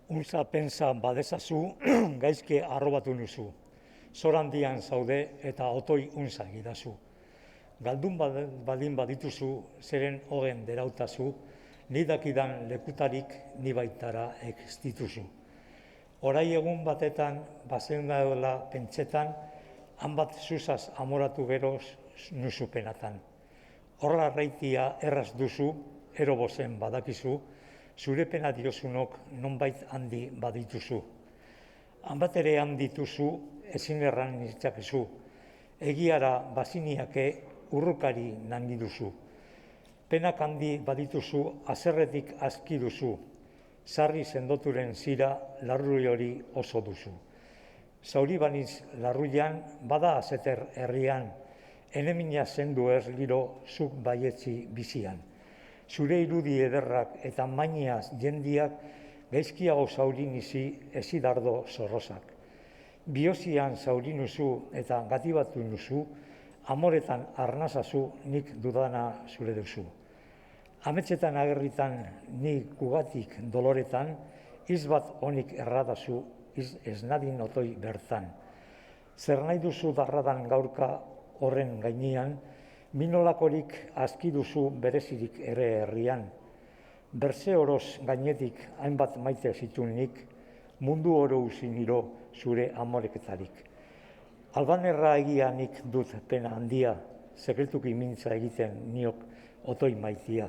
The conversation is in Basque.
Unza pensa badezazu, gaizke arrobatu nuzu. Zorandian zaude eta otoi unza gidazu. Galdun baldin badituzu, zeren hogen derautazu, ni dakidan lekutarik ni baitara ez dituzu. Orai egun batetan, bazen daudela pentsetan, han bat zuzaz amoratu geroz nuzu penatan. Horra reitia erraz duzu, ero bozen badakizu, zure pena diozunok nonbait handi badituzu. Hanbat ere handituzu, ezin erran nitzakezu. Egiara baziniake urrukari nangi duzu. Penak handi badituzu, azerretik azki duzu. Sarri sendoturen zira, larrui hori oso duzu. Zauri baniz larruian, bada azeter herrian, enemina zendu giro zuk baietzi bizian. Zure irudi ederrak eta mainiaz jendiak gaizkiago zaurin izi ezidardo zorrozak. Biosian zaurinuzu eta gatibatu nuzu, amoretan arnazazu nik dudana zure duzu. Ametsetan agerritan nik kugatik doloretan, izbat honik erradazu, ez nadin otoi bertan. Zer nahi duzu darradan gaurka horren gainean, minolakorik azki duzu berezirik ere herrian. Berze oroz gainetik hainbat maite zitunik, mundu oro uziniro zure amoreketarik. Albanerra egianik dut pena handia, sekretuki mintza egiten niok otoi maitia.